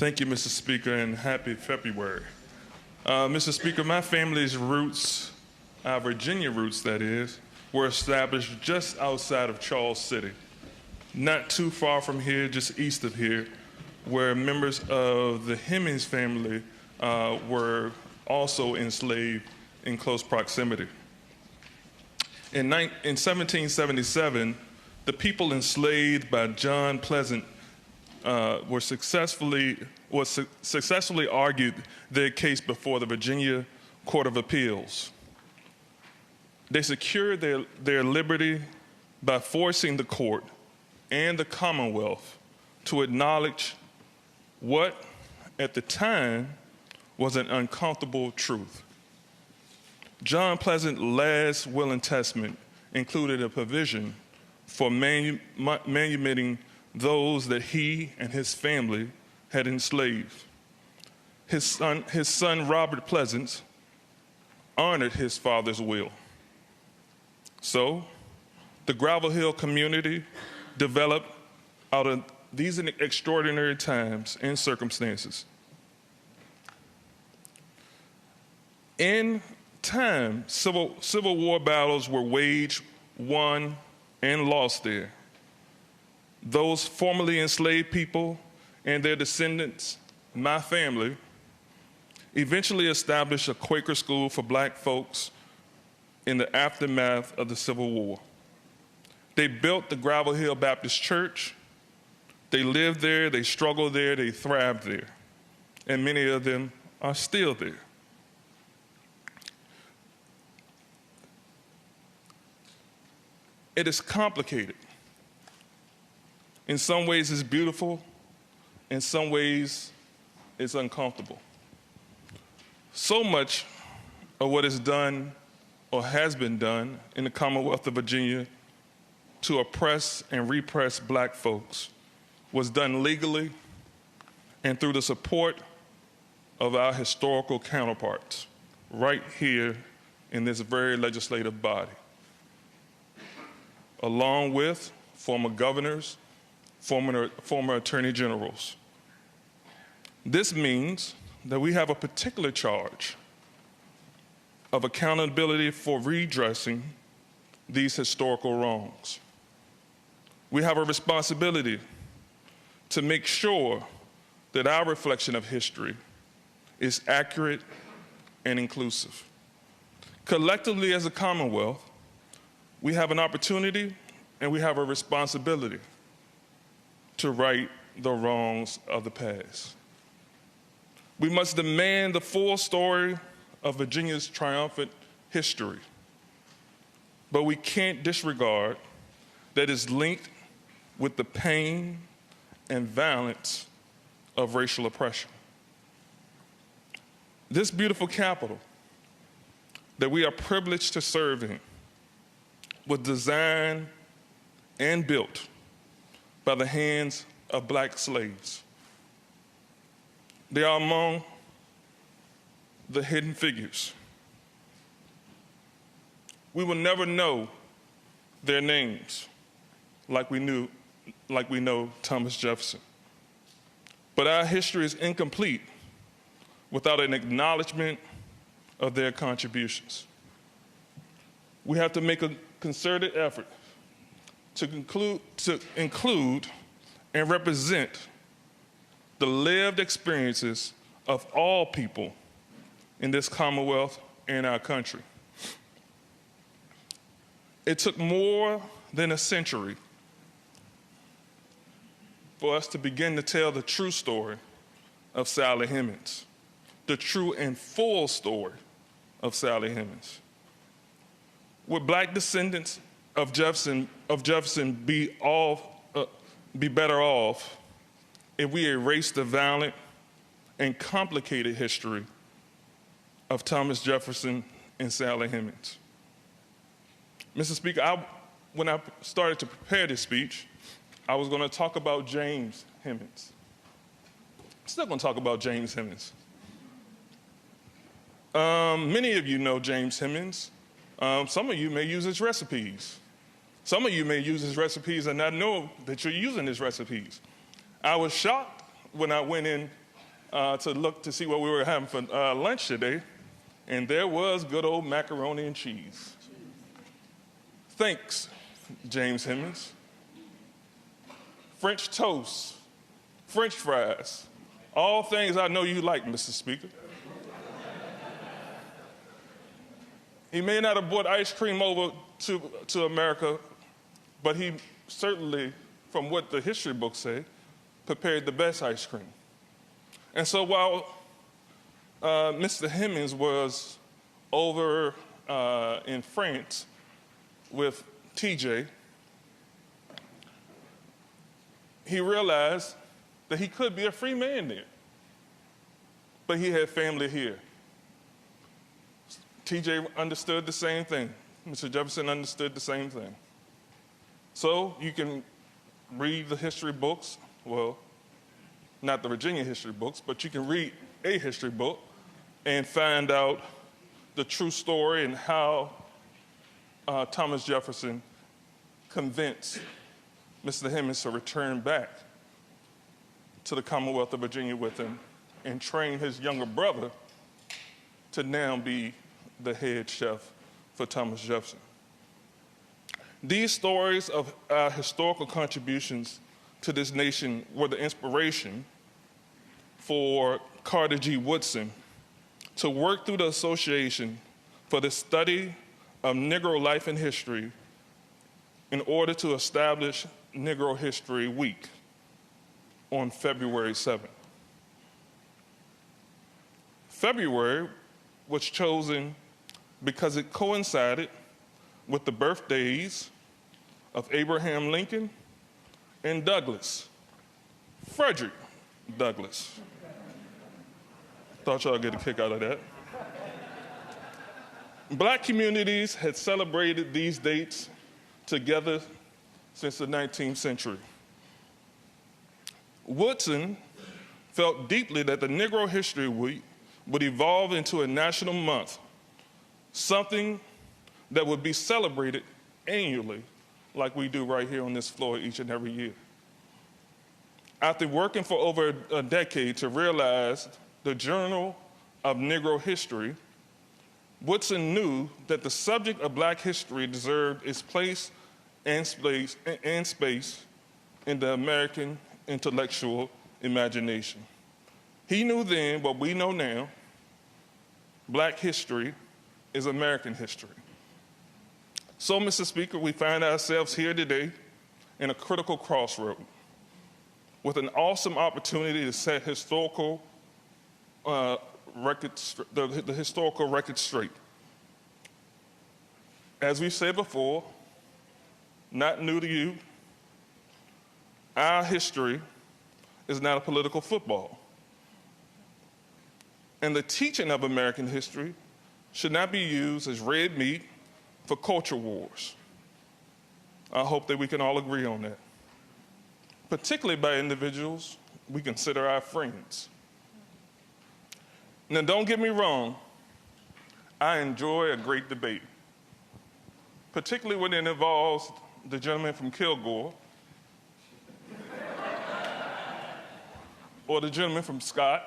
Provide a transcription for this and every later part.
Thank you, Mr. Speaker, and happy February. Mr. Speaker, my family's roots, our Virginia roots that is, were established just outside of Charles City, not too far from here, just east of here, where members of the Hemmings family were also enslaved in close proximity. In 1777, the people enslaved by John Pleasant successfully argued their case before the Virginia Court of Appeals. They secured their liberty by forcing the court and the Commonwealth to acknowledge what, at the time, was an uncomfortable truth. John Pleasant's last will and testament included a provision for manumitting those that he and his family had enslaved. His son Robert Pleasant honored his father's will. So, the Gravel Hill community developed out of these extraordinary times and circumstances. In time, civil war battles were waged, won, and lost there. Those formerly enslaved people and their descendants, my family, eventually established a Quaker school for black folks in the aftermath of the Civil War. They built the Gravel Hill Baptist Church. They lived there, they struggled there, they thrived there. And many of them are still there. It is complicated. In some ways it's beautiful, in some ways it's uncomfortable. So much of what is done or has been done in the Commonwealth of Virginia to oppress and repress black folks was done legally and through the support of our historical counterparts right here in this very legislative body, along with former governors, former attorney generals. This means that we have a particular charge of accountability for redressing these historical wrongs. We have a responsibility to make sure that our reflection of history is accurate and inclusive. Collectively as a Commonwealth, we have an opportunity and we have a responsibility to right the wrongs of the past. We must demand the full story of Virginia's triumphant history, but we can't disregard that it's linked with the pain and violence of racial oppression. This beautiful capital that we are privileged to serve in was designed and built by the hands of black slaves. They are among the hidden figures. We will never know their names like we know Thomas Jefferson. But our history is incomplete without an acknowledgement of their contributions. We have to make a concerted effort to include and represent the lived experiences of all people in this Commonwealth and our country. It took more than a century for us to begin to tell the true story of Sally Hemings, the true and full story of Sally Hemings. Would black descendants of Jefferson be better off if we erase the violent and complicated history of Thomas Jefferson and Sally Hemings? Mr. Speaker, when I started to prepare this speech, I was going to talk about James Hemings. I'm still going to talk about James Hemings. Many of you know James Hemings. Some of you may use his recipes. Some of you may use his recipes and not know that you're using his recipes. I was shocked when I went in to look to see what we were having for lunch today, and there was good old macaroni and cheese. Thanks, James Hemmings. French toast, French fries, all things I know you like, Mr. Speaker. He may not have brought ice cream over to America, but he certainly, from what the history books say, prepared the best ice cream. And so while Mr. Hemmings was over in France with TJ, he realized that he could be a free man there, but he had family here. TJ understood the same thing. Mr. Jefferson understood the same thing. So you can read the history books, well, not the Virginia history books, but you can read a history book and find out the true story and how Thomas Jefferson convinced Mr. Hemmings to return back to the Commonwealth of Virginia with him and train his younger brother to now be the head chef for Thomas Jefferson. These stories of our historical contributions to this nation were the inspiration for Carter G. Woodson to work through the Association for the Study of Negro Life and History in order to establish Negro History Week on February 7th. February was chosen because it coincided with the birthdays of Abraham Lincoln and Douglas, Frederick Douglass. Thought y'all get a kick out of that. Black communities had celebrated these dates together since the 19th century. Woodson felt deeply that the Negro History Week would evolve into a national month, something that would be celebrated annually like we do right here on this floor each and every year. After working for over a decade to realize the Journal of Negro History, Woodson knew that the subject of Black history deserved its place and space in the American intellectual imagination. He knew then what we know now: Black history is American history. So, Mr. Speaker, we find ourselves here today in a critical crossroad with an awesome opportunity to set historical the historical record straight. As we've said before, not new to you, our history is not a political football. And the teaching of American history should not be used as red meat for culture wars. I hope that we can all agree on that, particularly by individuals we consider our friends. Now, don't get me wrong, I enjoy a great debate, particularly when it involves the gentleman from Kilgore or the gentleman from Scott.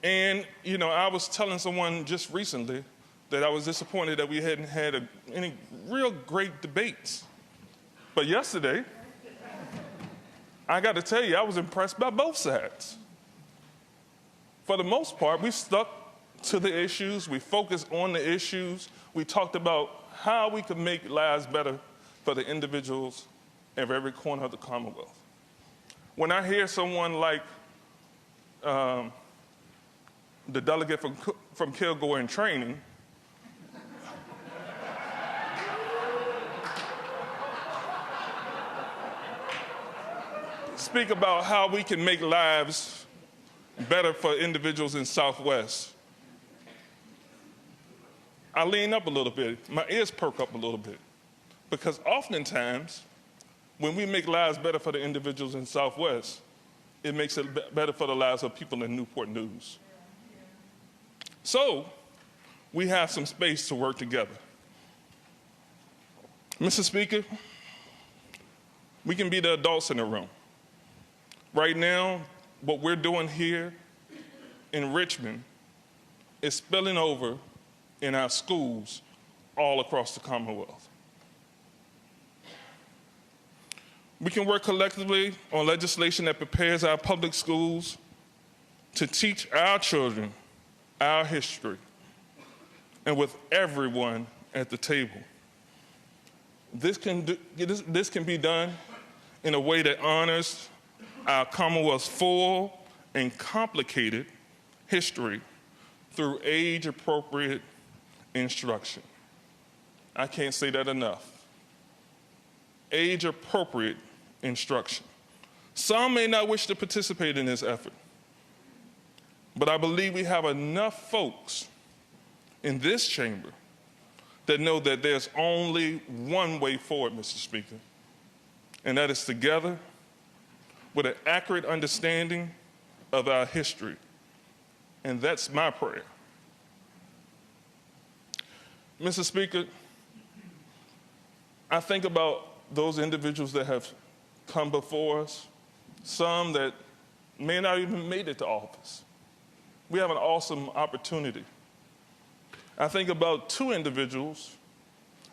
And, you know, I was telling someone just recently that I was disappointed that we hadn't had any real great debates. But yesterday, I got to tell you, I was impressed by both sides. For the most part, we stuck to the issues, we focused on the issues, we talked about how we could make lives better for the individuals of every corner of the Commonwealth. When I hear someone like the delegate from Kilgore in training speak about how we can make lives better for individuals in Southwest, I lean up a little bit, my ears perk up a little bit, because oftentimes when we make lives better for the individuals in Southwest, it makes it better for the lives of people in Newport News. So we have some space to work together. Mr. Speaker, we can be the adults in the room. Right now, what we're doing here in Richmond is spilling over in our schools all across the Commonwealth. We can work collectively on legislation that prepares our public schools to teach our children our history, and with everyone at the table. This can be done in a way that honors our Commonwealth's full and complicated history through age-appropriate instruction. I can't say that enough. Age-appropriate instruction. Some may not wish to participate in this effort, but I believe we have enough folks in this chamber that know that there's only one way forward, Mr. Speaker, and that is together with an accurate understanding of our history. And that's my prayer. Mr. Speaker, I think about those individuals that have come before us, some that may not even made it to office. We have an awesome opportunity. I think about two individuals,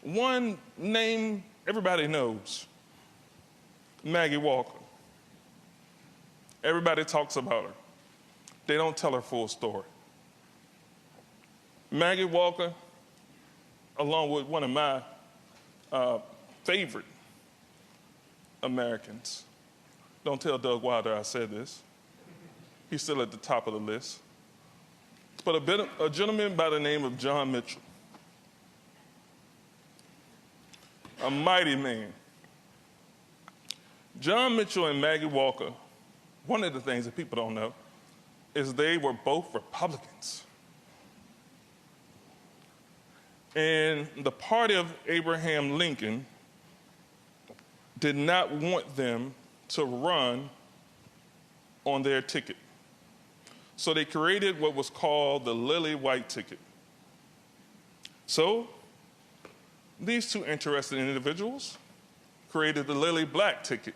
one name everybody knows, Maggie Walker. Everybody talks about her. They don't tell her full story. Maggie Walker, along with one of my favorite Americans, don't tell Doug Wilder I said this. He's still at the top of the list. But a gentleman by the name of John Mitchell, a mighty man. John Mitchell and Maggie Walker, one of the things that people don't know is they were both Republicans. And the party of Abraham Lincoln did not want them to run on their ticket. So they created what was called the Lily White ticket. So these two interested individuals created the Lily Black ticket.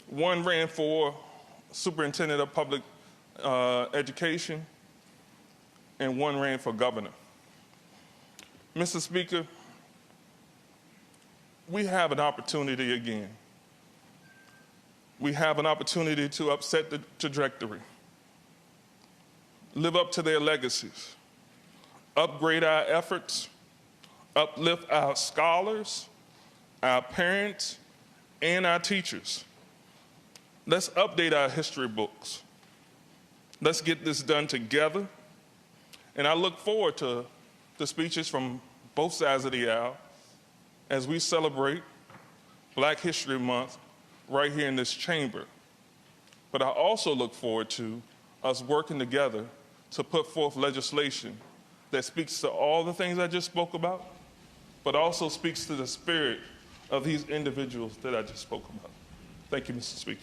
One ran for superintendent of public education, and one ran for governor. Mr. Speaker, we have an opportunity again. We have an opportunity to upset the trajectory, live up to their legacies, upgrade our efforts, uplift our scholars, our parents, and our teachers. Let's update our history books. Let's get this done together. And I look forward to the speeches from both sides of the aisle as we celebrate Black History Month right here in this chamber. But I also look forward to us working together to put forth legislation that speaks to all the things I just spoke about, but also speaks to the spirit of these individuals that I just spoke about. Thank you, Mr. Speaker.